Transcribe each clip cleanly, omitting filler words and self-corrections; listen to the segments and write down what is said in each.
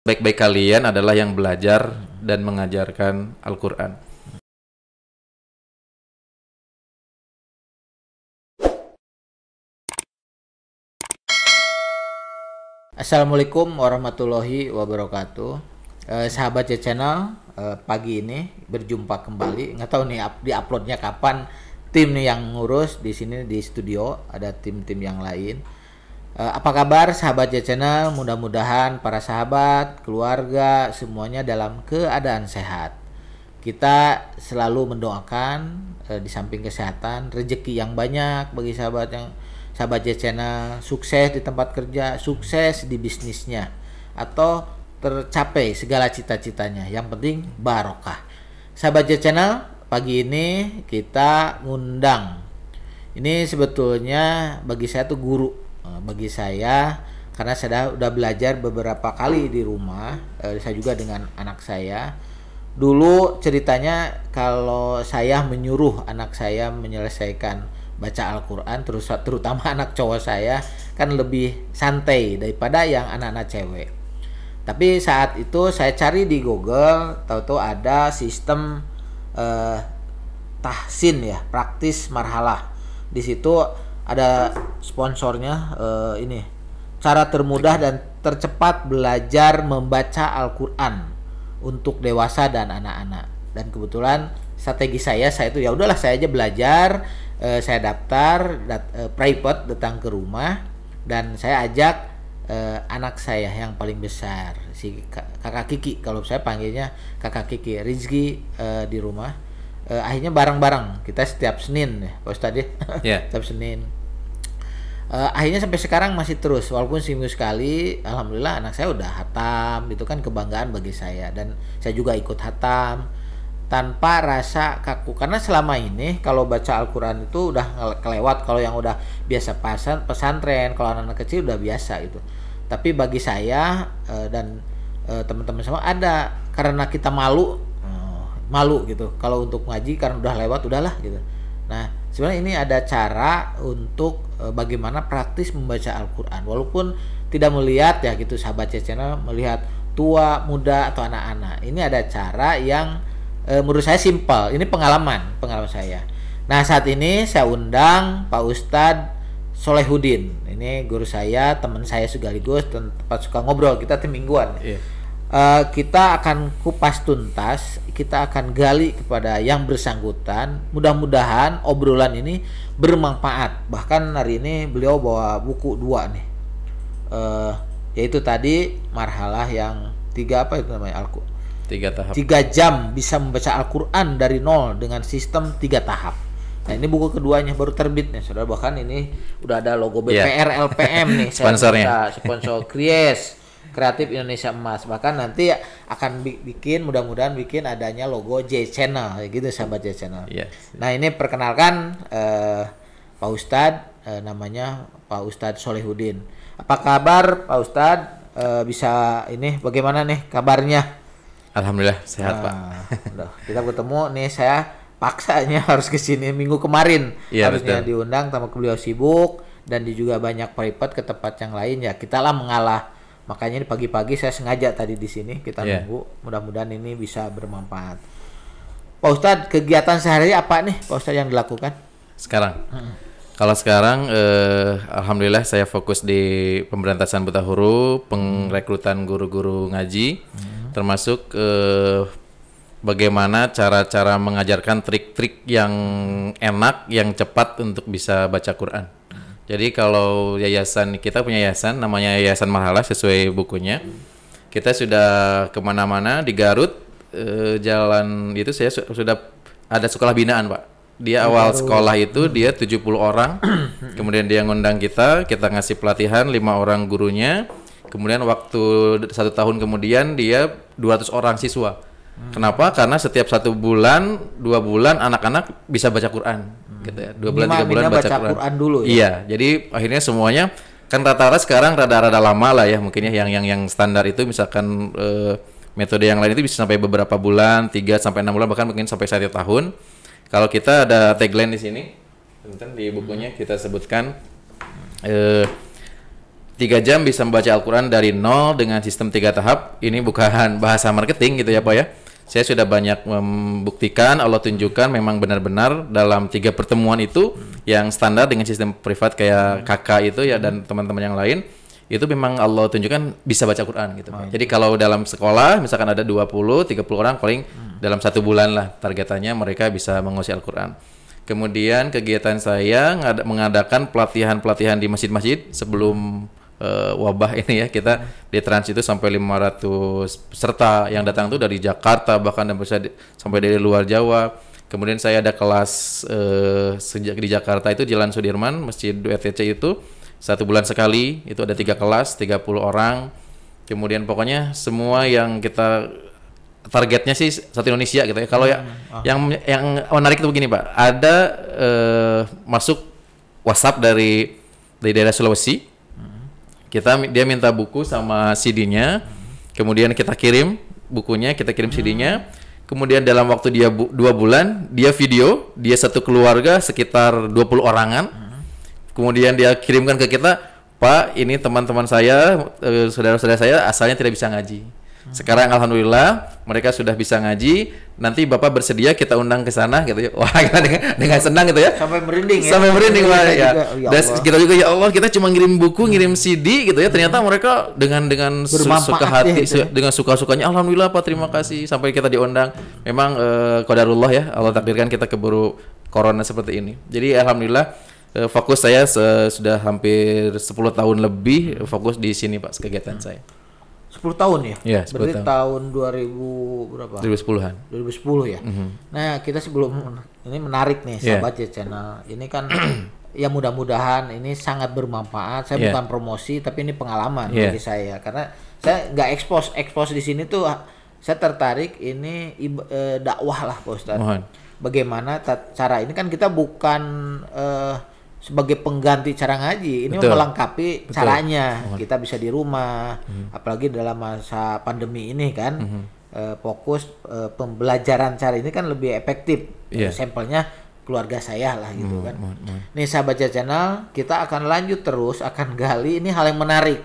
Baik-baik kalian adalah yang belajar dan mengajarkan Al-Quran. Assalamualaikum warahmatullahi wabarakatuh. Sahabat C Channel, pagi ini berjumpa kembali. Nggak tahu nih di-uploadnya kapan. Tim nih yang ngurus di sini di studio, ada tim-tim yang lain. Apa kabar sahabat C Channel? Mudah-mudahan para sahabat, keluarga semuanya dalam keadaan sehat. Kita selalu mendoakan di samping kesehatan, rezeki yang banyak bagi sahabat J Channel, sukses di tempat kerja, sukses di bisnisnya, atau tercapai segala cita-citanya. Yang penting barokah. Sahabat J Channel, pagi ini kita ngundang. Ini sebetulnya bagi saya tuh guru. Bagi saya, karena saya udah belajar beberapa kali di rumah, saya juga dengan anak saya. Dulu ceritanya kalau saya menyuruh anak saya menyelesaikan baca Al-Quran, terutama anak cowok saya, kan lebih santai daripada yang anak-anak cewek. Tapi saat itu saya cari di Google, tahu-tahu ada sistem tahsin ya, praktis marhalah. Di situ ada sponsornya, ini cara termudah dan tercepat belajar membaca Al-Quran untuk dewasa dan anak-anak. Dan kebetulan strategi saya itu ya udahlah, saya aja belajar, saya daftar private, datang ke rumah, dan saya ajak anak saya yang paling besar, si kakak Kiki, kalau saya panggilnya kakak Kiki, Rizky, di rumah. Akhirnya bareng-bareng kita setiap Senin ya Pak Ustadz ya. Yeah. Setiap Senin. Akhirnya sampai sekarang masih terus, walaupun seminggu sekali. Alhamdulillah anak saya udah hatam, itu kan kebanggaan bagi saya, dan saya juga ikut hatam tanpa rasa kaku, karena selama ini kalau baca Al-Quran itu udah kelewat. Kalau yang udah biasa pesantren, kalau anak-anak kecil udah biasa itu. Tapi bagi saya dan teman-teman semua ada, karena kita malu gitu kalau untuk ngaji, karena udah lewat, udahlah gitu. Nah, sebenarnya ini ada cara untuk bagaimana praktis membaca Al-Quran, walaupun tidak melihat ya gitu sahabat channel, melihat tua, muda, atau anak-anak. Ini ada cara yang menurut saya simpel. Ini pengalaman saya. Nah, saat ini saya undang Pak Ustadz Solehudin. Ini guru saya, teman saya sekaligus, tempat suka ngobrol, kita tim mingguan. Yeah. Kita akan kupas tuntas, kita akan gali kepada yang bersangkutan. Mudah-mudahan obrolan ini bermanfaat. Bahkan hari ini beliau bawa buku 2 nih, yaitu tadi marhalah yang 3, apa itu namanya, 3 tahap. 3 jam bisa membaca Al-Quran dari nol dengan sistem 3 tahap. Nah, ini buku keduanya baru terbit nih saudara. Bahkan ini udah ada logo BPR, yeah. LPM nih sponsornya, sponsor Kries Kreatif Indonesia Emas. Bahkan nanti akan mudah-mudahan bikin adanya logo J Channel gitu sahabat J Channel. Yes. Nah, ini perkenalkan Pak Ustadz, namanya Pak Ustadz Solehudin. Apa kabar Pak Ustadz? Bisa ini bagaimana nih kabarnya? Alhamdulillah sehat Pak. Udah, kita ketemu nih, saya paksanya harus ke sini minggu kemarin. Ya, harusnya betul. Diundang, sama beliau sibuk, dan juga banyak private ke tempat yang lain ya. Kita lah mengalah. Makanya ini pagi-pagi saya sengaja tadi di sini kita nunggu. Mudah-mudahan ini bisa bermanfaat. Pak Ustadz, kegiatan sehari apa nih Pak Ustadz yang dilakukan sekarang? Kalau sekarang alhamdulillah saya fokus di pemberantasan buta huruf, pengrekrutan guru-guru ngaji, termasuk bagaimana cara-cara mengajarkan trik-trik yang enak, yang cepat untuk bisa baca Quran. Jadi kalau yayasan, kita punya yayasan namanya Yayasan Marhalah sesuai bukunya. Kita sudah kemana-mana di Garut, jalan itu saya sudah ada sekolah binaan Pak. Dia awal sekolah itu dia 70 orang, kemudian dia ngundang kita ngasih pelatihan 5 orang gurunya, kemudian waktu 1 tahun kemudian dia 200 orang siswa. Kenapa? Karena setiap 1 bulan, 2 bulan anak-anak bisa baca Quran, gitu ya. 2 bulan, 3 bulan baca Quran dulu ya. Iya, jadi akhirnya semuanya kan rata-rata sekarang rada-rada lama lah ya, mungkin ya yang standar itu misalkan metode yang lain itu bisa sampai beberapa bulan, 3 sampai 6 bulan, bahkan mungkin sampai 1 tahun. Kalau kita ada tagline di sini, di bukunya kita sebutkan 3 jam bisa membaca Al-Quran dari nol dengan sistem 3 tahap. Ini bukan bahasa marketing gitu ya Pak ya. Saya sudah banyak membuktikan, Allah tunjukkan memang benar-benar dalam 3 pertemuan itu yang standar dengan sistem privat kayak kakak itu ya dan teman-teman yang lain, itu memang Allah tunjukkan bisa baca Quran gitu Pak. Jadi kalau dalam sekolah misalkan ada 20-30 orang paling dalam 1 bulan lah targetannya mereka bisa menguasai Al-Quran. Kemudian kegiatan saya mengadakan pelatihan-pelatihan di masjid-masjid sebelum wabah ini ya, kita di Trans itu sampai 500 peserta yang datang tuh dari Jakarta bahkan sampai dari luar Jawa. Kemudian saya ada kelas sejak di Jakarta itu Jalan Sudirman, Masjid WTC itu 1 bulan sekali, itu ada 3 kelas, 30 orang. Kemudian pokoknya semua yang kita targetnya sih satu Indonesia gitu ya. Kalau yang menarik itu begini Pak, ada masuk WhatsApp dari daerah Sulawesi. Dia minta buku sama CD-nya, kemudian kita kirim bukunya, kita kirim CD-nya, kemudian dalam waktu dia 2 bulan, dia video, dia satu keluarga sekitar 20 orangan, kemudian dia kirimkan ke kita, Pak, ini teman-teman saya, saudara-saudara saya asalnya tidak bisa ngaji. Sekarang alhamdulillah mereka sudah bisa ngaji. Nanti Bapak bersedia kita undang ke sana gitu ya. Wah, kita dengan senang gitu ya. Sampai merinding ya. Sampai merinding Pak ya. Dan Allah. kita juga ya Allah, kita cuma ngirim buku, ngirim CD gitu ya. Ternyata mereka dengan suka hati, ya, dengan suka-sukanya alhamdulillah Pak, terima kasih sampai kita diundang. Memang qadarullah ya, Allah takdirkan kita keburu corona seperti ini. Jadi alhamdulillah fokus saya sudah hampir 10 tahun lebih fokus di sini Pak kegiatan saya. 10 tahun ya? Iya, 10 Berarti tahun. tahun 2000 berapa? 2010-an. 2010 ya. Nah, kita sebelum ini menarik nih sahabat ya channel. Ini kan ya mudah-mudahan ini sangat bermanfaat. Saya bukan promosi tapi ini pengalaman bagi saya karena saya nggak expose di sini tuh saya tertarik ini dakwah lah Pak Ustadz. Mohon. Bagaimana cara ini kan kita bukan sebagai pengganti cara ngaji, ini melengkapi caranya. Kita bisa di rumah, apalagi dalam masa pandemi ini kan, fokus pembelajaran cara ini kan lebih efektif. Sampelnya keluarga saya lah gitu kan. Nih sahabat channel, kita akan lanjut terus, akan gali ini hal yang menarik.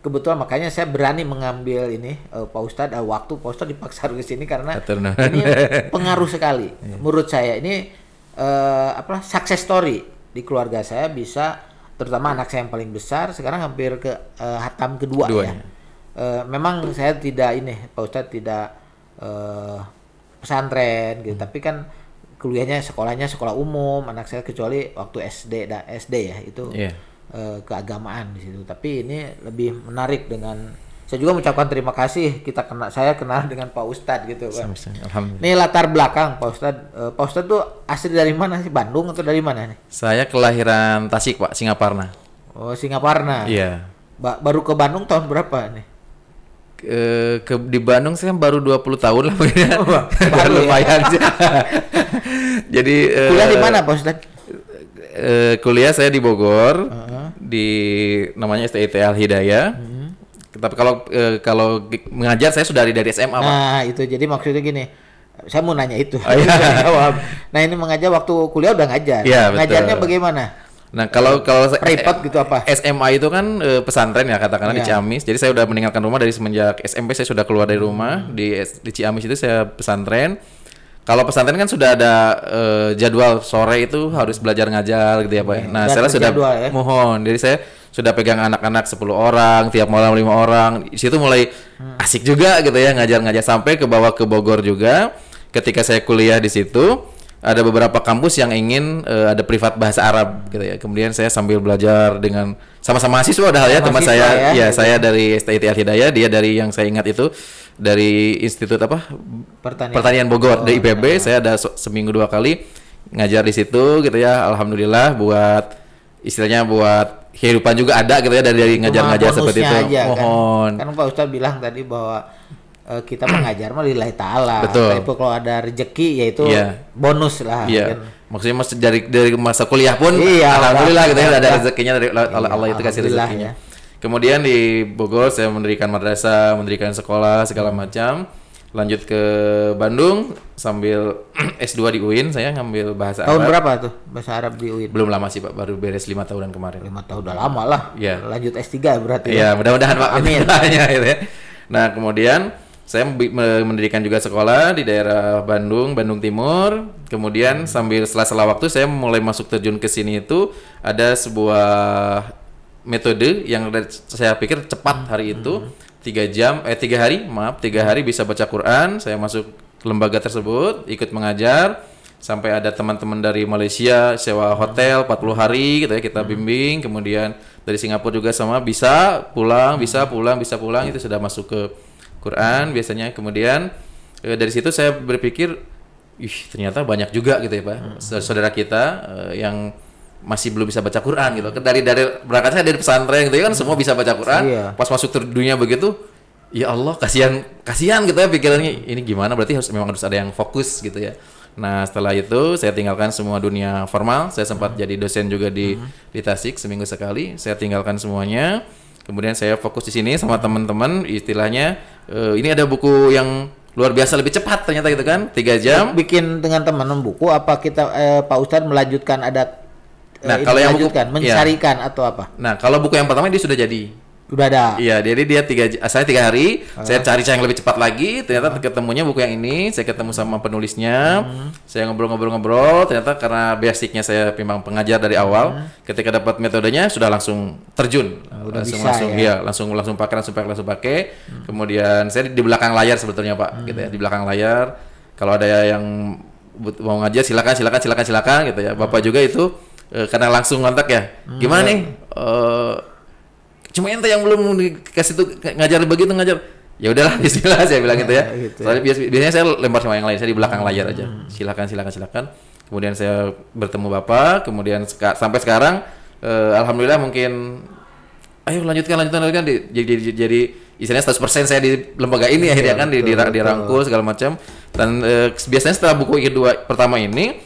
Kebetulan makanya saya berani mengambil ini Pak Ustadz, waktu Pak Ustadz dipaksa ke sini karena ini pengaruh sekali. Menurut saya ini success story di keluarga saya bisa, terutama anak saya yang paling besar sekarang hampir ke hatam kedua ya. Memang saya tidak Pak Ustadz tidak pesantren gitu, tapi kan kuliahnya sekolahnya sekolah umum anak saya, kecuali waktu SD ya itu keagamaan di situ. Tapi ini lebih menarik dengan saya juga mengucapkan terima kasih saya kenal dengan Pak Ustadz gitu kan. Alhamdulillah. Ini latar belakang Pak Ustadz tuh asli dari mana sih? Bandung atau dari mana nih? Saya kelahiran Tasik Pak, Singaparna. Oh, Singaparna. Iya. Baru ke Bandung tahun berapa nih? Di Bandung saya baru 20 tahun lah. Baru lumayan sih. Jadi kuliah di mana Pak Ustadz? Kuliah saya di Bogor, di namanya STIT Al Hidayah. Tapi kalau mengajar saya sudah dari SMA Pak. Nah itu jadi maksudnya gini, saya mau nanya itu. Nah ini mengajar waktu kuliah udah ngajar. Ya, ngajarnya bagaimana? Nah kalau privat gitu apa? SMA itu kan pesantren ya katakanlah di Ciamis. Jadi saya udah meninggalkan rumah dari semenjak SMP, saya sudah keluar dari rumah di Ciamis itu saya pesantren. Kalau pesantren kan sudah ada jadwal sore itu harus belajar ngajar gitu ya Pak. Nah saya sudah mohon, jadi saya sudah pegang anak-anak 10 orang, tiap malam 5 orang. Di situ mulai asik juga gitu ya ngajar-ngajar sampai ke bawah ke Bogor juga. Ketika saya kuliah di situ, ada beberapa kampus yang ingin ada privat bahasa Arab gitu ya. Kemudian saya sambil belajar dengan sama-sama mahasiswa ada ya teman saya. Ya, saya dari STIT Al Hidayah, dia dari yang saya ingat itu dari Institut Pertanian Bogor, dari IPB. Saya ada seminggu 2 kali ngajar di situ gitu ya. Alhamdulillah buat istilahnya buat kehidupan juga ada gitu ya dari ngajar-ngajar seperti itu. Aja, mohon. Kan Pak Ustadz bilang tadi bahwa kita mengajar mah lillahi ta'ala. Betul. Tapi kalau ada rezeki yaitu bonus lah. Kan. Maksudnya dari masa kuliah pun alhamdulillah gitu ya ada rezekinya dari Allah itu kasih rezekinya. Kemudian di Bogor saya mendirikan madrasah, mendirikan sekolah segala macam. lanjut ke Bandung sambil S2 di UIN, saya ngambil bahasa Tahun Arab. berapa tuh bahasa Arab di UIN? Belum lama sih Pak, baru beres 5 tahunan kemarin. 5 tahun udah lama lah. Iya. Lanjut S3 berarti. Iya, mudah-mudahan Pak. Amin. Gitu ya. Nah, kemudian saya mendirikan juga sekolah di daerah Bandung, Bandung Timur. Kemudian sambil sela-sela waktu saya mulai masuk terjun ke sini itu ada sebuah metode yang saya pikir cepat hari itu. 3 hari bisa baca Quran. Saya masuk ke lembaga tersebut, ikut mengajar sampai ada teman-teman dari Malaysia sewa hotel 40 hari gitu ya, kita bimbing. Kemudian dari Singapura juga sama, bisa pulang itu sudah masuk ke Quran biasanya. Kemudian dari situ saya berpikir, ternyata banyak juga gitu ya Pak, saudara kita yang masih belum bisa baca Quran gitu. Dari berangkat saya dari pesantren gitu ya kan, semua bisa baca Quran. Iya. Pas masuk ke dunia begitu, ya Allah, kasihan gitu ya pikirannya. Ini gimana, berarti memang harus ada yang fokus gitu ya. Nah, setelah itu saya tinggalkan semua dunia formal. Saya sempat jadi dosen juga di Tasik seminggu sekali. Saya tinggalkan semuanya. Kemudian saya fokus di sini sama teman-teman, istilahnya ini ada buku yang luar biasa lebih cepat ternyata gitu kan, 3 jam. Bikin dengan teman buku apa kita Pak Ustadz melanjutkan ada kalau yang buku mencarikan atau apa? Nah, kalau buku yang pertama dia sudah jadi. Udah ada. Iya, jadi dia saya 3 hari, saya cari yang lebih cepat lagi, ternyata ketemunya buku yang ini, saya ketemu sama penulisnya, saya ngobrol-ngobrol, ternyata karena basicnya saya memang pengajar dari awal, ketika dapat metodenya sudah langsung terjun, langsung pakai. Kemudian saya di belakang layar sebetulnya Pak, gitu ya, di belakang layar. Kalau ada yang mau ngajar silakan gitu ya. Bapak juga itu karena langsung kontak ya, gimana nih? Cuma ente yang belum dikasih tuh ngajar begitu ngajar. Ya udahlah, bismillah saya bilang gitu ya. Gitu. Soalnya biasanya saya lempar sama yang lain, saya di belakang layar aja. Silakan. Kemudian saya bertemu Bapak, kemudian sampai sekarang alhamdulillah mungkin ayo lanjutkan jadi istilahnya 100% saya di lembaga ini akhirnya kan dirangkul segala macam. Dan biasanya setelah buku kedua pertama ini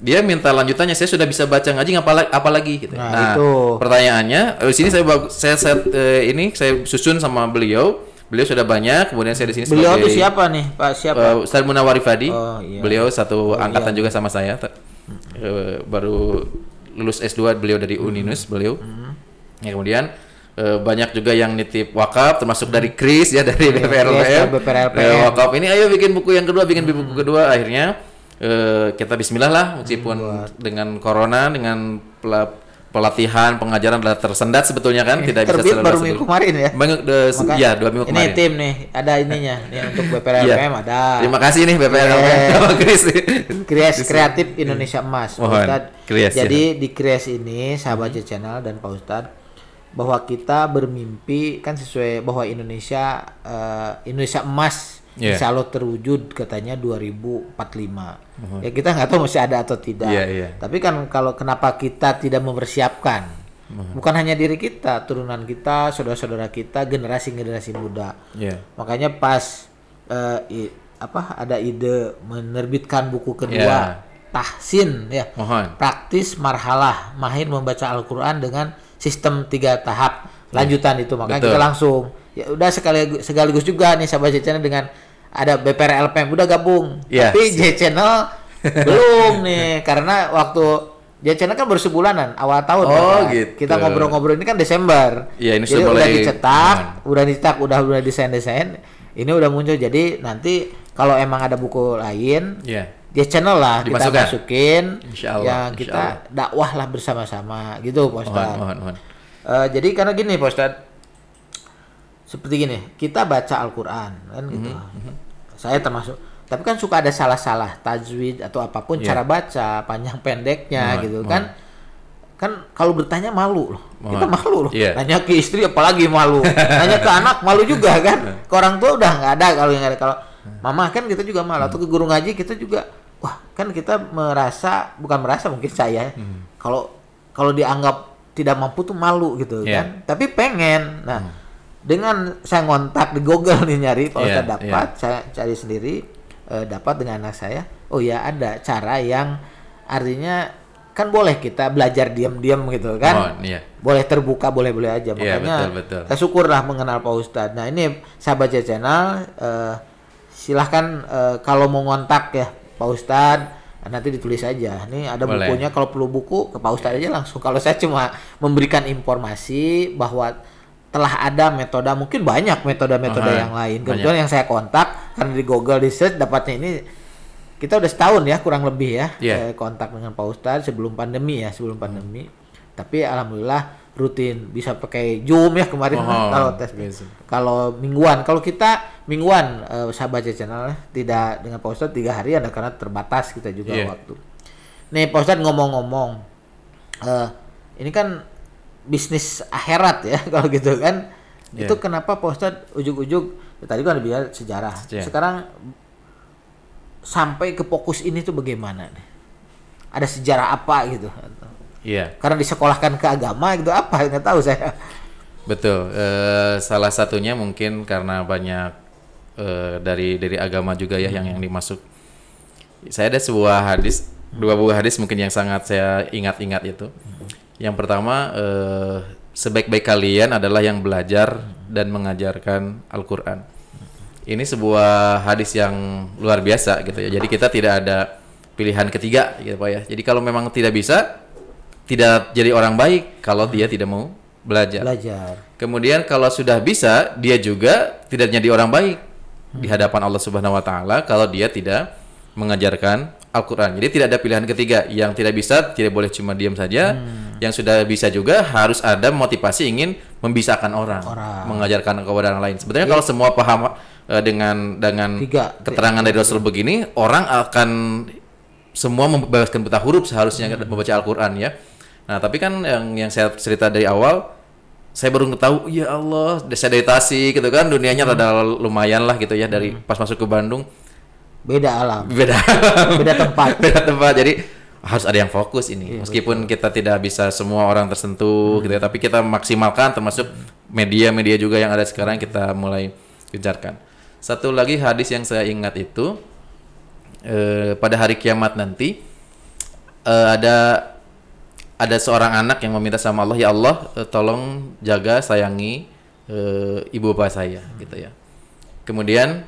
dia minta lanjutannya, saya sudah bisa baca ngaji apa lagi gitu. Nah, itu pertanyaannya di sini saya susun sama beliau sudah banyak, kemudian saya di sini beliau itu siapa nih Pak, siapa? Ustaz Munawar Rifadi. Iya. Beliau satu angkatan juga sama saya, baru lulus S2 beliau dari Uninus beliau. Ya, kemudian banyak juga yang nitip wakaf, termasuk dari Kris ya, dari BPRLPM. Wakaf ini ayo bikin buku kedua, akhirnya kita bismillah lah, meskipun dengan corona, dengan pelatihan pengajaran adalah tersendat sebetulnya kan, tidak bisa terbit baru minggu kemarin ya. Ya 2 minggu kemarin. Ini tim nih, ada ininya nih untuk BPRLPM ada. Terima kasih nih BPRLPM sama Kries Kreatif Indonesia Emas, Pak Ustadz. Jadi di Kries ini sahabat channel dan Pak Ustadz, bahwa kita bermimpi kan sesuai bahwa Indonesia emas insya Allah terwujud katanya 2045. Ya kita nggak tahu masih ada atau tidak. Tapi kan kalau kenapa kita tidak mempersiapkan? Bukan hanya diri kita, turunan kita, saudara-saudara kita, generasi muda. Makanya pas ada ide menerbitkan buku kedua, Tahsin ya, praktis marhalah, mahir membaca Al-Qur'an dengan sistem 3 tahap lanjutan itu. Makanya kita langsung ya udah sekaligus juga nih sahabat channel dengan ada BPRLPM udah gabung, tapi J Channel belum nih, karena waktu J Channel kan baru sebulanan awal tahun gitu. Kita ngobrol-ngobrol ini kan Desember, ini jadi udah dicetak, udah desain, ini udah muncul. Jadi nanti kalau emang ada buku lain, J Channel lah kita masukin, yang kita dakwah lah bersama-sama gitu Pak Ustadz. Jadi karena gini Pak Ustadz, seperti gini, kita baca Al-Quran kan gitu. Saya termasuk, tapi kan suka ada salah-salah tajwid atau apapun cara baca, panjang pendeknya gitu kan. Kan kalau bertanya malu loh. Kita malu loh. Nanya ke istri apalagi malu. Nanya ke anak malu juga kan. Ke orang tua udah nggak ada kalau yang ada. Kalau mama kan kita juga malu, atau ke guru ngaji kita juga, wah kan kita bukan merasa mungkin saya kalau dianggap tidak mampu tuh malu gitu kan. Tapi pengen. Nah, dengan saya ngontak di Google nih nyari, kalau saya dapat, saya cari sendiri, dapat dengan anak saya. Oh ya, ada cara yang artinya kan boleh kita belajar diam-diam gitu kan. Iya. Boleh terbuka, boleh-boleh aja. Iya, Makanya betul. saya syukurlah mengenal Pak Ustadz. Nah ini sahabat channel, silahkan kalau mau ngontak ya Pak Ustadz, nanti ditulis aja. Ini ada Boleh. bukunya, kalau perlu buku ke Pak Ustadz aja langsung. Kalau saya cuma memberikan informasi bahwa telah ada metode, mungkin banyak metode-metode yang lain. Kebetulan yang saya kontak karena di Google di search dapatnya ini, kita udah setahun ya kurang lebih ya kontak dengan Pak Ustadz sebelum pandemi. Tapi alhamdulillah rutin bisa pakai Zoom ya kemarin kalau tes. Kalau mingguan, kalau kita mingguan sahabat channel tidak dengan Pak Ustadz 3 hari ada karena terbatas kita juga waktu. Nih Pak Ustadz ngomong-ngomong, ini kan bisnis akhirat ya kalau gitu kan. Itu kenapa Pak Ustadz ujug-ujug tadi kan ada bicara sejarah. Sekarang sampai ke fokus ini tuh bagaimana nih? Ada sejarah apa gitu? Karena disekolahkan ke agama gitu apa? Nggak tahu saya. Betul. Salah satunya mungkin karena banyak dari agama juga ya yang dimasuk. Saya ada dua buah hadis mungkin yang sangat saya ingat-ingat itu. Yang pertama, sebaik-baik kalian adalah yang belajar dan mengajarkan Al-Quran. Ini sebuah hadis yang luar biasa gitu ya. Jadi kita tidak ada pilihan ketiga gitu Pak ya. Jadi kalau memang tidak bisa, tidak jadi orang baik kalau dia tidak mau belajar. Kemudian kalau sudah bisa, dia juga tidak jadi orang baik di hadapan Allah Subhanahu wa taala kalau dia tidak mengajarkan Al-Quran. Jadi tidak ada pilihan ketiga. Yang tidak bisa tidak boleh cuma diam saja. Yang sudah bisa juga harus ada motivasi ingin membisahkan orang. Mengajarkan kepada orang lain. Sebenarnya kalau semua paham dengan keterangan dari Rasul begini, orang akan semua membebaskan buta huruf seharusnya membaca Al-Quran ya. Nah tapi kan yang saya cerita dari awal, saya baru tahu ya Allah, saya dari Tasik gitu kan, dunianya rada lumayan lah gitu ya dari pas masuk ke Bandung. Beda alam. Beda tempat. Jadi harus ada yang fokus ini. Meskipun kita tidak bisa semua orang tersentuh gitu ya, tapi kita maksimalkan termasuk media-media juga yang ada sekarang kita mulai gencarkan. Satu lagi hadis yang saya ingat itu pada hari kiamat nanti ada seorang anak yang meminta sama Allah, ya Allah tolong jaga sayangi ibu bapak saya gitu ya. Kemudian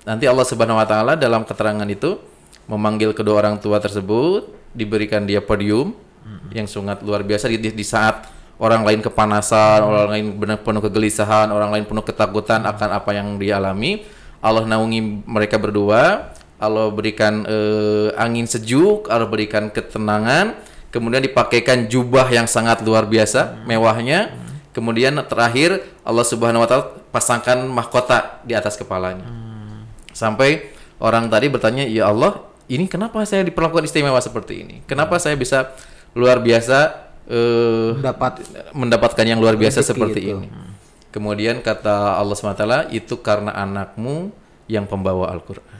nanti Allah Subhanahu wa taala dalam keterangan itu memanggil kedua orang tua tersebut, diberikan dia podium yang sangat luar biasa di saat orang lain kepanasan, orang lain benar penuh kegelisahan, orang lain penuh ketakutan akan apa yang dia alami. Allah naungi mereka berdua, Allah berikan angin sejuk, Allah berikan ketenangan, kemudian dipakaikan jubah yang sangat luar biasa mewahnya. Kemudian terakhir Allah Subhanahu wa taala pasangkan mahkota di atas kepalanya. Sampai orang tadi bertanya, ya Allah, ini kenapa saya diperlakukan istimewa seperti ini? Kenapa saya bisa luar biasa mendapatkan yang luar biasa seperti ini? Kemudian kata Allah SWT, itu karena anakmu yang pembawa Al-Quran.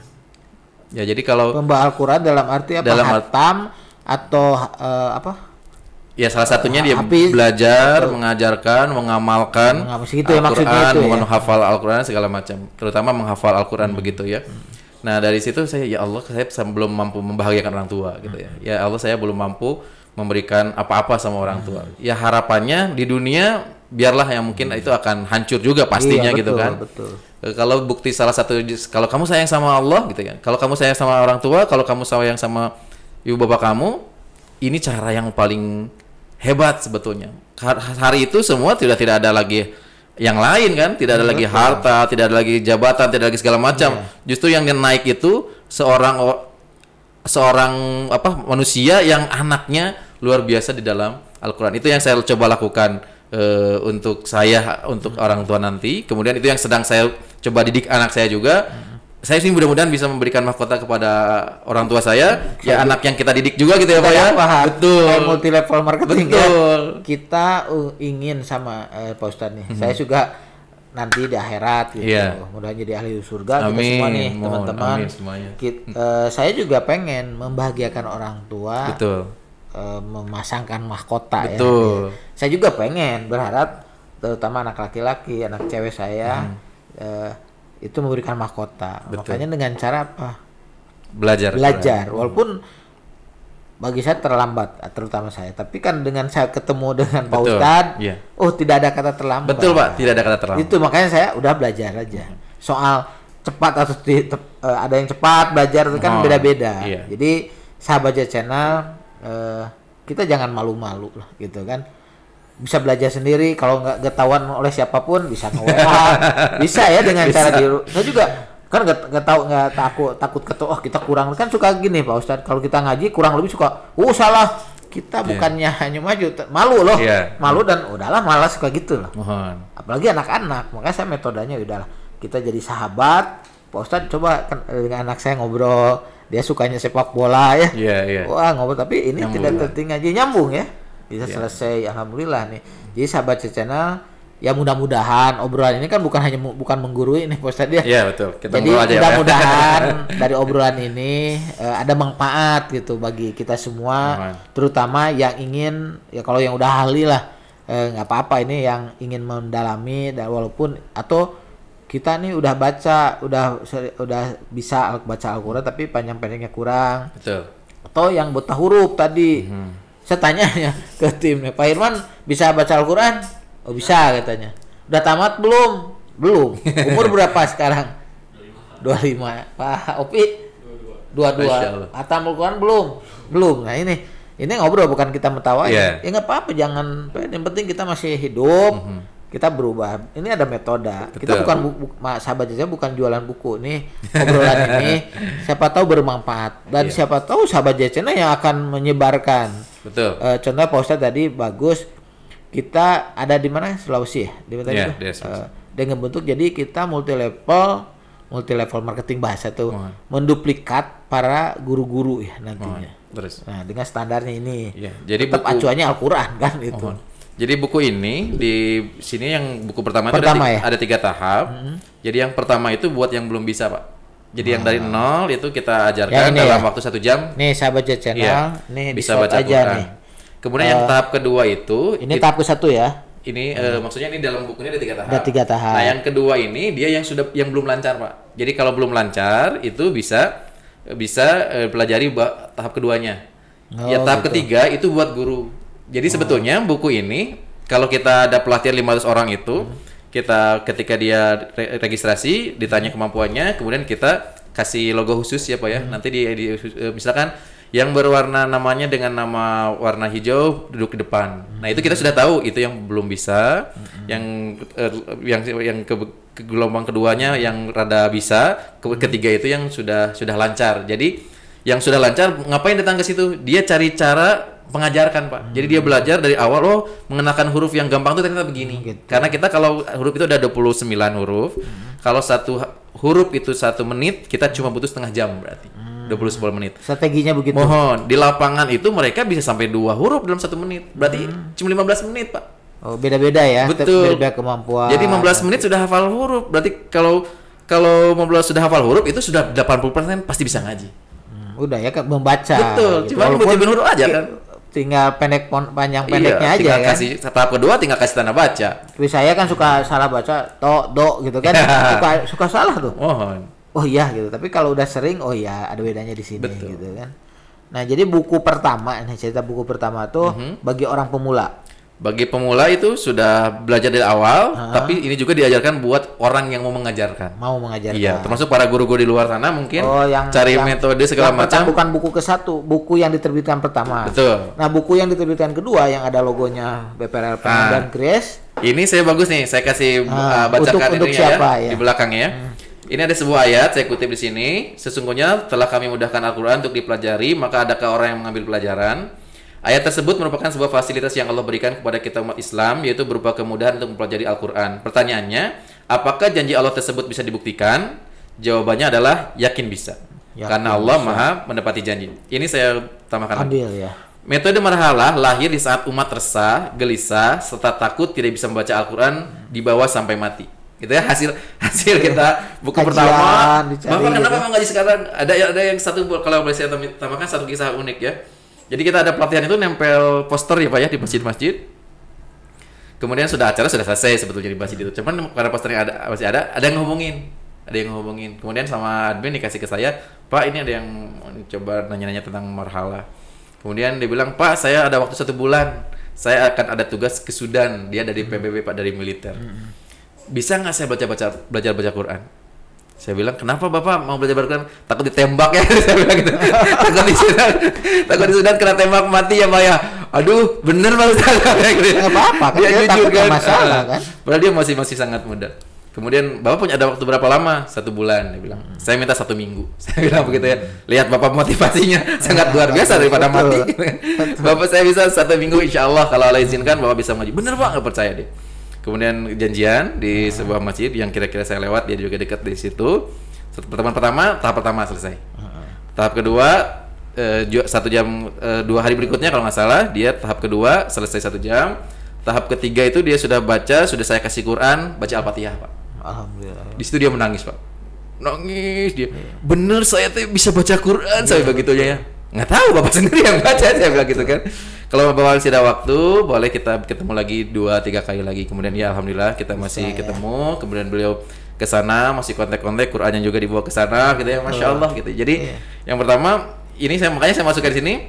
Ya jadi kalau pembawa Al-Quran dalam arti apa? Hatam atau apa? Ya salah satunya dia belajar, mengajarkan, mengamalkan Al-Quran, menghafal Al-Quran segala macam. Terutama menghafal Al-Quran begitu ya. Nah dari situ saya, ya Allah, saya belum mampu membahagiakan orang tua gitu ya. Ya Allah, saya belum mampu memberikan apa-apa sama orang tua. Ya harapannya di dunia biarlah yang mungkin itu akan hancur juga pastinya gitu kan. Kalau bukti salah satu, kalau kamu sayang sama Allah gitu kan. Kalau kamu sayang sama orang tua, kalau kamu sayang sama ibu bapak kamu, ini cara yang paling hebat sebetulnya. Hari itu semua tidak ada lagi yang lain kan, tidak ada lagi harta, tidak ada lagi jabatan, tidak ada lagi segala macam. Justru yang naik itu seorang manusia yang anaknya luar biasa di dalam Al-Quran. Itu yang saya coba lakukan untuk orang tua nanti. Kemudian itu yang sedang saya coba didik anak saya juga. Saya sih mudah-mudahan bisa memberikan mahkota kepada orang tua saya, ya anak yang kita didik juga gitu ya Pak ya. Betul. Kayak multi level marketing. Betul. Ya. Kita ingin sama Pak Ustadz nih. Saya juga nanti di akhirat gitu. Mudah jadi ahli surga kita semua nih teman-teman. Saya juga pengen membahagiakan orang tua. Betul. Memasangkan mahkota. Betul. Ya. Saya juga pengen berharap terutama anak laki-laki, anak cewek saya itu memberikan mahkota. Betul. Makanya dengan cara apa? Belajar. Walaupun bagi saya terlambat, terutama saya. Tapi kan dengan saya ketemu dengan Pak Betul, Ustadz, iya. oh tidak ada kata terlambat. Betul Pak, tidak ada kata terlambat. Itu makanya saya udah belajar aja. Soal cepat atau ada yang cepat belajar itu kan beda-beda. Iya. Jadi Sahabat Baca Channel, kita jangan malu-malu lah gitu kan. Bisa belajar sendiri, kalau nggak ketahuan oleh siapapun bisa nge-WA. Bisa ya dengan Bisa. cara saya juga kan nggak tahu, nggak takut oh kita kurang, kan suka gini Pak Ustadz, kalau kita ngaji kurang lebih suka salah, kita bukannya hanya maju, malu loh, malu, dan udahlah malas suka gitu loh. Mohon. Apalagi anak-anak, makanya saya metodenya udahlah kita jadi sahabat. Pak Ustadz coba kan, dengan anak saya ngobrol, dia sukanya sepak bola ya, wah ngobrol, tapi ini Nyambung. tidak tertinggal aja, nyambung ya, bisa selesai, alhamdulillah nih. Jadi Sahabat Baca Channel, ya mudah-mudahan obrolan ini kan bukan menggurui nih Pak Ustadz ya. Iya betul. Kita Jadi ngobrol aja, mudah-mudahan dari obrolan ini ada manfaat gitu bagi kita semua, terutama yang ingin, ya kalau yang udah ahli lah nggak apa-apa, ini yang ingin mendalami, dan walaupun atau kita nih udah baca, udah bisa baca Al-Quran tapi panjang-pendeknya kurang. Betul. Atau yang buta huruf tadi. Saya tanya ya ke tim nih, Pak Irman bisa baca Al-Quran? Oh bisa katanya. Udah tamat belum? Belum. Umur berapa sekarang? 25. Pak Opi? 22. Hatam Al-Quran belum? Belum. Nah ini ngobrol, bukan kita mentawain. Ya nggak apa-apa, jangan. Yang penting kita masih hidup. Kita berubah. Ini ada metode. Kita bukan Sahabat Baca bukan jualan buku nih. Obrolan ini siapa tahu bermanfaat, dan siapa tahu Sahabat Baca yang akan menyebarkan. Betul. Contoh Pak Ustadz tadi bagus. Kita ada di mana? Sulawesi ya? Di mana itu? Dengan bentuk, jadi kita multi level marketing bahasa tuh, menduplikat para guru-guru ya nantinya. Terus. Nah, dengan standarnya ini. Jadi tetap acuannya Al-Quran kan itu. Jadi buku ini di sini yang buku pertama itu ada 3 tahap. Jadi yang pertama itu buat yang belum bisa Pak. Jadi yang dari 0 itu kita ajarkan dalam waktu 1 jam. Nih Sahabat Baca Channel, nih bisa baca aja Quran. nih. Kemudian yang tahap kedua itu tahap ke-1 ya. Ini maksudnya ini dalam bukunya ada 3 tahap. Ada 3 tahap. Nah, yang kedua ini dia yang belum lancar, Pak. Jadi kalau belum lancar itu bisa pelajari tahap keduanya. Tahap ketiga itu buat guru. Jadi sebetulnya buku ini kalau kita ada pelatihan 500 orang itu, kita ketika dia registrasi ditanya kemampuannya, kemudian kita kasih logo khusus ya Pak ya. Nanti misalkan yang berwarna namanya dengan nama warna hijau duduk di depan. Nah, itu kita sudah tahu itu yang belum bisa, yang ke gelombang keduanya yang rada bisa, ketiga itu yang sudah lancar. Jadi yang sudah lancar ngapain datang ke situ? Dia cari cara mengajarkan Pak. Jadi dia belajar dari awal mengenakan huruf yang gampang itu ternyata begini. Karena kita kalau huruf itu ada 29 huruf, kalau satu huruf itu 1 menit, kita cuma butuh setengah jam berarti. 10 menit. Strateginya begitu. Mohon, di lapangan itu mereka bisa sampai 2 huruf dalam 1 menit. Berarti cuma 15 menit, Pak. Oh, beda-beda ya. Betul. Beda kemampuan. Jadi 15 menit sudah hafal huruf. Berarti kalau 15 sudah hafal huruf itu sudah 80% pasti bisa ngaji. Udah ya membaca. Betul. Gitu. Cuma butuh huruf aja kan. Tinggal panjang-pendeknya aja tinggal kan. Kasih tahap kedua tinggal kasih tanda baca. Tapi saya kan suka salah baca do gitu kan. suka salah tuh. Mohon. Oh iya gitu. Tapi kalau udah sering, oh iya ada bedanya di sini. Betul. Gitu kan. Nah, jadi buku pertama, nih cerita buku pertama tuh bagi orang pemula. Bagi pemula itu sudah belajar dari awal, tapi ini juga diajarkan buat orang yang mau mengajarkan. Mau mengajarkan. Iya, termasuk para guru-guru di luar sana mungkin cari metode segala yang macam. Bukan buku ke-1, buku yang diterbitkan pertama. Betul. Nah, buku yang diterbitkan kedua yang ada logonya BPRL dan Kris. Ini saya bagus nih, saya kasih bacakan untuk ini siapa, ya di belakangnya. Ini ada sebuah ayat, saya kutip di sini. Sesungguhnya telah kami mudahkan Al-Quran untuk dipelajari, maka adakah orang yang mengambil pelajaran? Ayat tersebut merupakan sebuah fasilitas yang Allah berikan kepada kita umat Islam, yaitu berupa kemudahan untuk mempelajari Al-Quran. Pertanyaannya, apakah janji Allah tersebut bisa dibuktikan? Jawabannya adalah yakin bisa. Karena Allah Maha menepati janji. Ini saya tambahkan lagi. Ya. Metode marhalah lahir di saat umat resah, gelisah, serta takut tidak bisa membaca Al-Quran di bawah sampai mati. Gitu ya, hasil kita buku pertama. Bapak kenapa ngaji sekarang? Ada yang satu, kalau boleh saya tambahkan satu kisah unik ya. Jadi kita ada pelatihan itu nempel poster ya Pak ya di masjid-masjid. Kemudian acara sudah selesai sebetulnya di masjid itu. Cuman karena posternya masih ada yang ngehubungin. Kemudian sama admin dikasih ke saya, Pak ini ada yang coba nanya-nanya tentang marhalah. Kemudian dia bilang, Pak, saya ada waktu 1 bulan. Saya akan ada tugas ke Sudan. Dia dari PBB, Pak, dari militer. Bisa nggak saya belajar baca Quran? Saya bilang, kenapa Bapak mau belajar Quran? Takut ditembak ya. Saya bilang gitu. Takut di Sudan kena tembak mati ya Pak ya. Aduh, bener Pak Ustaz. Nggak apa-apa, kan dia jujur takut nggak masalah kan. Padahal dia masih sangat muda. Kemudian Bapak punya ada waktu berapa lama? 1 bulan. Dia bilang. Saya minta 1 minggu. Saya bilang begitu ya. Lihat Bapak motivasinya sangat luar biasa daripada mati. Bapak saya bisa 1 minggu insya Allah kalau Allah izinkan Bapak bisa ngaji. Bener Pak, nggak percaya dia. Kemudian janjian di sebuah masjid yang kira-kira saya lewat, dia juga dekat di situ. Tahap pertama selesai. Tahap kedua 1 jam 2 hari berikutnya kalau nggak salah dia tahap kedua selesai 1 jam. Tahap ketiga itu dia sudah baca, sudah saya kasih Quran, baca Al-Fatihah Pak. Alhamdulillah. Di situ dia menangis Pak. Nangis dia. Bener saya tuh bisa baca Quran, saya begitunya ya. Nggak tahu Bapak sendiri yang baca, saya bilang gitu kan. Kalau Bapak masih ada waktu, boleh kita ketemu lagi 2-3 kali lagi. Kemudian ya alhamdulillah kita masih ketemu. Kemudian beliau ke sana masih kontak-kontak, Qurannya juga dibawa ke sana gitu ya. Masya Allah gitu. Jadi yang pertama ini makanya saya masuk ke sini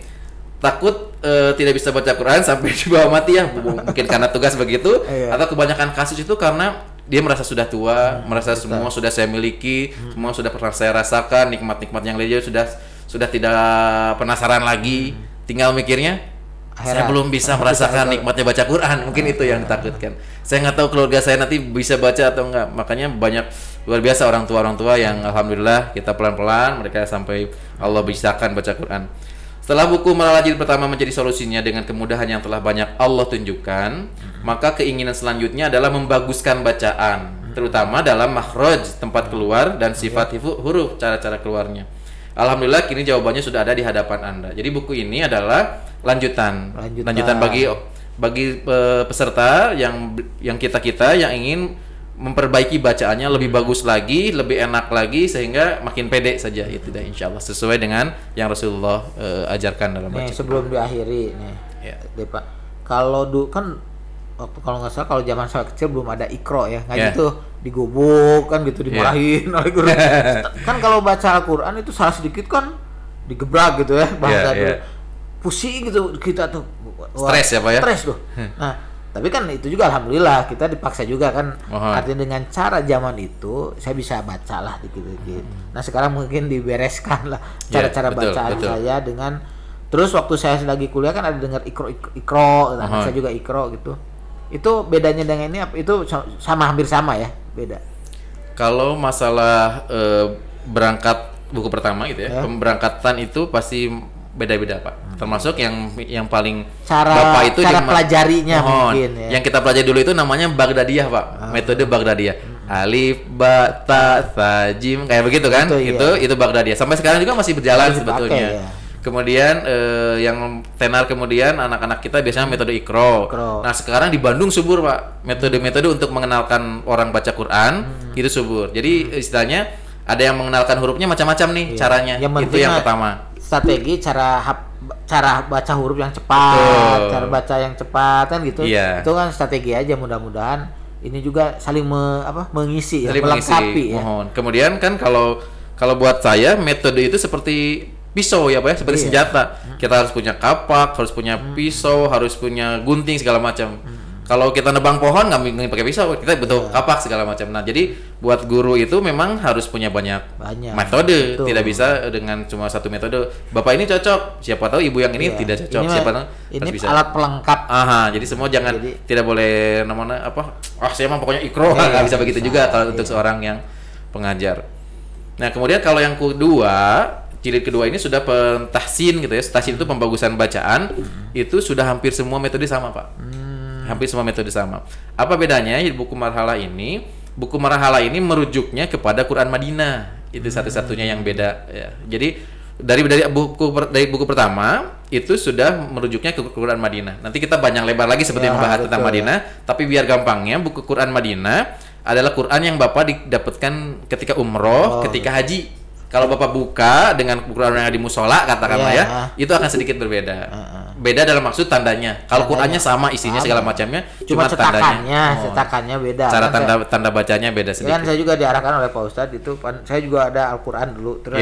takut tidak bisa baca Quran sampai dibawa mati ya. Mungkin karena tugas begitu atau kebanyakan kasus itu karena dia merasa sudah tua, merasa semua sudah saya miliki, semua sudah pernah saya rasakan, nikmat-nikmat yang lainnya sudah tidak penasaran lagi, tinggal mikirnya saya belum bisa merasakan nikmatnya baca Quran, mungkin itu yang ditakutkan. Saya nggak tahu keluarga saya nanti bisa baca atau enggak, makanya banyak luar biasa orang tua yang alhamdulillah kita pelan-pelan mereka sampai Allah bisakan baca Quran. Setelah buku Marhalah Jilid pertama menjadi solusinya dengan kemudahan yang telah banyak Allah tunjukkan, maka keinginan selanjutnya adalah membaguskan bacaan, terutama dalam makhraj, tempat keluar, dan sifat huruf, cara-cara keluarnya. Alhamdulillah kini jawabannya sudah ada di hadapan Anda. Jadi buku ini adalah lanjutan bagi peserta yang kita yang ingin memperbaiki bacaannya lebih bagus lagi, lebih enak lagi sehingga makin pede saja itu dah insyaallah sesuai dengan yang Rasulullah ajarkan dalam baca. Sebelum diakhiri nih. Ya. Pak. Kalau kan waktu kalau nggak salah kalau zaman saya kecil belum ada Iqra ya. Ngaji tuh digubuk kan gitu dimarahin oleh guru. Kan kalau baca Al-Qur'an itu salah sedikit kan digebrak gitu ya bahasa tuh. Pusing gitu kita tuh. Stres ya Pak ya? Stres tuh. Nah, tapi kan itu juga alhamdulillah kita dipaksa juga kan. Artinya dengan cara zaman itu saya bisa baca lah dikit-dikit. Nah sekarang mungkin dibereskan lah cara-cara bacaan saya dengan terus waktu saya lagi kuliah kan ada dengar ikro, saya juga ikro gitu. Itu bedanya dengan ini itu hampir sama ya, beda. Kalau masalah berangkat buku pertama gitu ya, pemberangkatan itu pasti beda-beda Pak. Termasuk yang paling Bapak itu cara pelajarinya mungkin ya. Yang kita pelajari dulu itu namanya Baghdadiyah Pak. Metode Baghdadiyah. Alif, ba, ta, sa, jim kayak begitu kan? Itu Baghdadiyah. Sampai sekarang juga masih berjalan sebetulnya. Kemudian yang tenar kemudian anak-anak kita biasanya metode Iqra. Nah, sekarang di Bandung subur Pak. Metode-metode untuk mengenalkan orang baca Quran itu subur. Jadi istilahnya ada yang mengenalkan hurufnya macam-macam nih caranya. Itu yang pertama. Strategi cara baca huruf yang cepat, cara baca yang cepat kan gitu. Itu kan strategi aja, mudah-mudahan ini juga saling mengisi ya, melengkapi ya. Mohon. Kemudian kan kalau buat saya metode itu seperti pisau ya Pak ya, seperti senjata. Kita harus punya kapak, harus punya pisau, harus punya gunting segala macam. Kalau kita nebang pohon nggak pakai pisau, kita butuh kapak segala macam. Nah, jadi buat guru itu memang harus punya banyak metode. Betul. Tidak bisa dengan cuma satu metode. Bapak ini cocok, siapa tahu ibu yang ini tidak cocok. Siapa tahu ini bisa. Alat pelengkap. Jadi semua jangan tidak boleh namanya saya emang pokoknya Iqra, nggak bisa begitu juga kalau untuk seorang yang pengajar. Nah, kemudian kalau yang kedua, jilid kedua ini sudah pentahsin gitu ya. Tahsin itu pembagusan bacaan. Itu sudah hampir semua metode sama Pak. Hampir semua metode sama. Apa bedanya buku Marhalah ini? Buku Marhalah ini merujuknya kepada Quran Madinah. Itu satu-satunya yang beda ya. Jadi dari buku pertama itu sudah merujuknya ke Quran Madinah. Nanti kita banyak lebar lagi seperti membahas tentang Madinah, tapi biar gampangnya buku Quran Madinah adalah Quran yang Bapak didapatkan ketika umroh, ketika haji. Kalau Bapak buka dengan Quran yang di musola katakanlah itu akan sedikit berbeda. Beda dalam maksud tandanya. Kalau Qurannya sama isinya segala macamnya, cuma cetakannya beda. Cara tanda bacanya beda sedikit. Kan saya juga diarahkan oleh Pak Ustadz itu, saya juga ada Al-Quran dulu, terus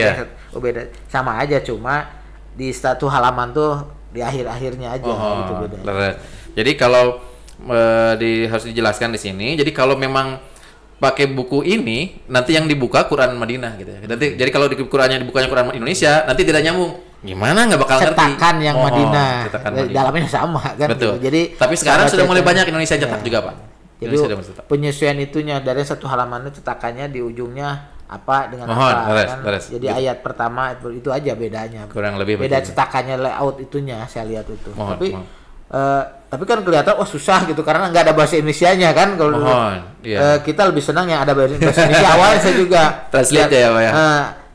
beda. Sama aja cuma di satu halaman tuh di akhir-akhirnya aja gitu bedanya. Jadi kalau harus dijelaskan di sini. Jadi kalau memang pakai buku ini, nanti yang dibuka Quran Madinah gitu ya. Jadi kalau Qurannya dibukanya Quran Indonesia, nanti tidak nyambung. Gimana nggak bakal ngerti? Cetakan yang Madinah, dalamnya sama kan. Betul. Gitu. Jadi tapi sekarang sudah mulai banyak Indonesia cetak juga Pak. Jadi penyesuaian itunya dari satu halamannya cetakannya di ujungnya apa dengan beres. Jadi ayat pertama itu aja bedanya. Kurang lebih beda betul. Cetakannya layout itunya saya lihat itu. Tapi kan kelihatan susah gitu karena nggak ada bahasa Indonesianya kan kalau kita lebih senang yang ada bahasa Indonesia. Awalnya saya juga translate ya Pak ya.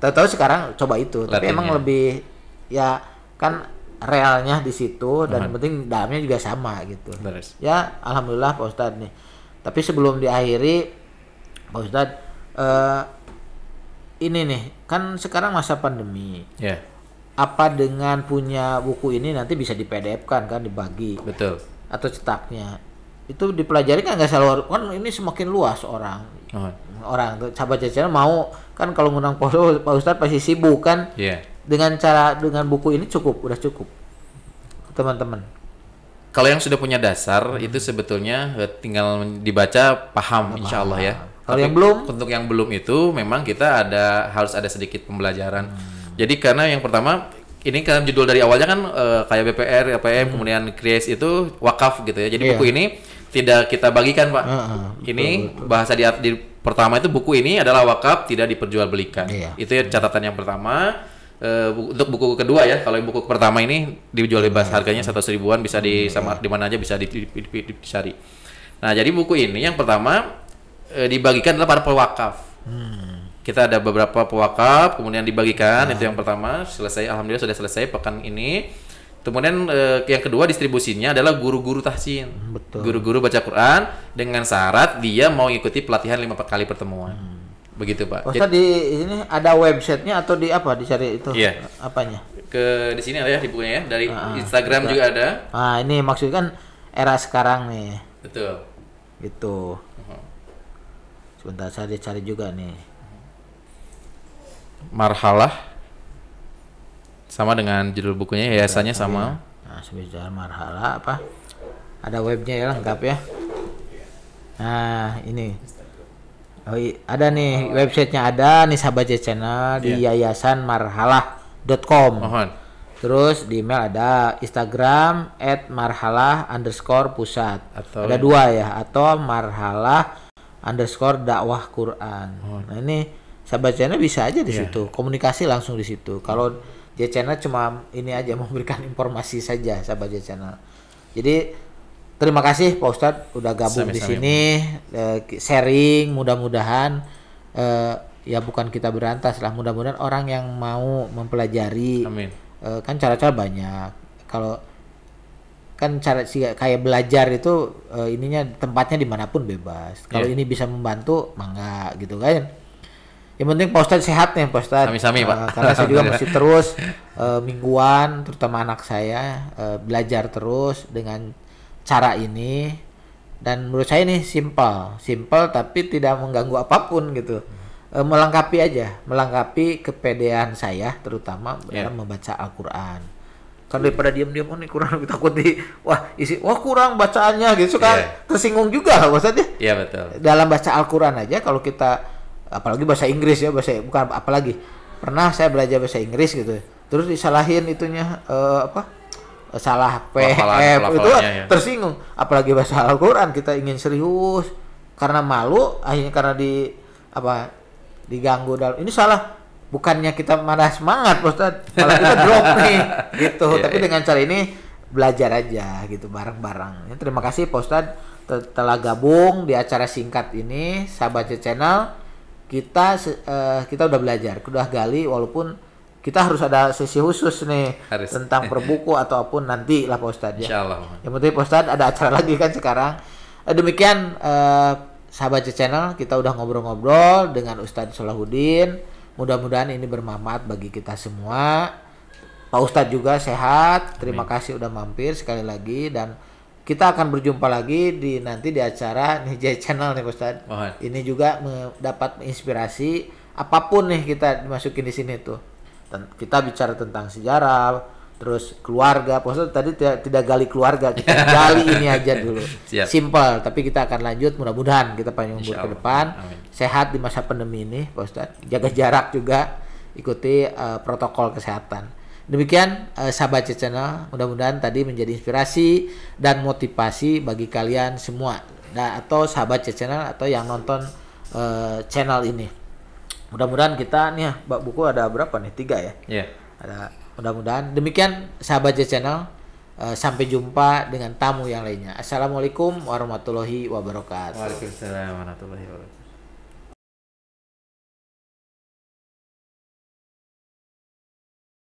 Tahu-tahu sekarang coba itu. Tapi emang lebih ya kan realnya di situ dan penting dalamnya juga sama gitu. Ya alhamdulillah Pak Ustadz nih. Tapi sebelum diakhiri Pak Ustadz ini nih kan sekarang masa pandemi. Apa dengan punya buku ini nanti bisa di PDF-kan kan dibagi. Betul. Atau cetaknya. Itu dipelajari kan nggak selalu kan ini semakin luas orang sahabat channel mau kan kalau ngundang Pak Ustadz pasti sibuk kan. Dengan buku ini udah cukup teman-teman. Kalau yang sudah punya dasar itu sebetulnya tinggal dibaca paham insya Allah ya. Kalau yang belum, untuk yang belum itu memang kita harus ada sedikit pembelajaran. Jadi karena yang pertama ini kan judul dari awalnya kan kayak BPR, APM, kemudian KRIS itu wakaf gitu ya. Jadi buku ini tidak kita bagikan Pak. Ini betul. Bahasa di pertama itu buku ini adalah wakaf, tidak diperjualbelikan. Itu ya catatan yang pertama. Untuk buku kedua ya, kalau buku pertama ini dijual bebas, harganya 100 ribuan, bisa di mana aja bisa dicari. Nah jadi buku ini yang pertama dibagikan adalah para pewakaf. Kita ada beberapa pewakaf, kemudian dibagikan itu yang pertama selesai, alhamdulillah sudah selesai pekan ini. Kemudian yang kedua distribusinya adalah guru-guru tahsin, guru-guru baca Quran dengan syarat dia mau ikuti pelatihan 5 kali pertemuan. Begitu Pak. Ustaz di ini ada websitenya atau di apa dicari itu? Apanya? Di sini ada ya di bukunya ya, dari Instagram juga ada. Ini maksudnya kan era sekarang nih. Betul. Gitu. Sebentar saya cari juga nih. Marhalah sama dengan judul bukunya, yayasannya sama. Sebentar Marhalah apa? Ada webnya ya lengkap ya. Nah, ini. Ada nih websitenya ada nih sahabat channel di yayasanmarhalah.com. Terus di email ada Instagram @marhalah_pusat. Ada 2 ya, atau marhalah_dakwah Quran. Nah ini sahabat channel bisa aja di situ, komunikasi langsung di situ. Kalau channel cuma ini aja memberikan informasi saja sahabat channel. Jadi terima kasih Pak Ustadz udah gabung di sini, sharing. Mudah-mudahan ya bukan kita berantas lah, mudah-mudahan orang yang mau mempelajari. Amin. Kan cara-cara banyak. Kalau kan cara kayak belajar itu ininya tempatnya dimanapun bebas. Kalau ini bisa membantu, mangga gitu kan. Yang penting Pak Ustadz sehat nih Pak Ustadz. Sami-sami Pak. Karena saya juga masih terus mingguan, terutama anak saya belajar terus dengan cara ini, dan menurut saya ini simple tapi tidak mengganggu apapun gitu. Melengkapi kepedean saya terutama dalam membaca Al-Quran. Kan daripada diam-diam nih Quran takut kurang bacaannya gitu kan tersinggung juga maksudnya. Iya betul. Dalam baca Al-Quran aja kalau kita apalagi bahasa Inggris ya, pernah saya belajar bahasa Inggris gitu. Terus disalahin itunya salah PF itu tersinggung, apalagi bahasa Al-Quran kita ingin serius karena malu akhirnya karena diganggu dalam ini salah, bukannya kita malah semangat Ustaz, malah kita drop nih gitu. Tapi dengan cara ini belajar aja gitu bareng-bareng. Terima kasih Pak Ustaz telah gabung di acara singkat ini sahabat channel. Kita udah belajar, udah gali, walaupun kita harus ada sesi khusus nih tentang perbuku ataupun nanti lah Pak Ustadz ya. Insyaallah. Yang penting Pak Ustadz ada acara lagi kan sekarang. Demikian sahabat channel, kita udah ngobrol-ngobrol dengan Ustadz Salahuddin. Mudah-mudahan ini bermanfaat bagi kita semua. Pak Ustadz juga sehat. Terima kasih udah mampir sekali lagi, dan kita akan berjumpa lagi nanti di acara Nijai Channel nih Pak Ustadz. Ini juga dapat inspirasi apapun nih kita dimasukin di sini tuh. Kita bicara tentang sejarah, terus keluarga. Maksudnya tadi tidak gali keluarga, kita gali ini aja dulu. Siap. Simple, tapi kita akan lanjut, mudah-mudahan kita panjang umur ke Insya Allah. depan. Amin. Sehat di masa pandemi ini, Pak Ustadz. Jaga jarak juga, ikuti protokol kesehatan. Demikian sahabat channel, mudah-mudahan tadi menjadi inspirasi dan motivasi bagi kalian semua. Atau sahabat channel atau yang nonton channel ini. Mudah-mudahan kita nih, buku ada berapa nih? 3 ya? Iya. Ada, mudah-mudahan. Demikian sahabat channel, sampai jumpa dengan tamu yang lainnya. Assalamualaikum warahmatullahi wabarakatuh. Waalaikumsalam warahmatullahi wabarakatuh.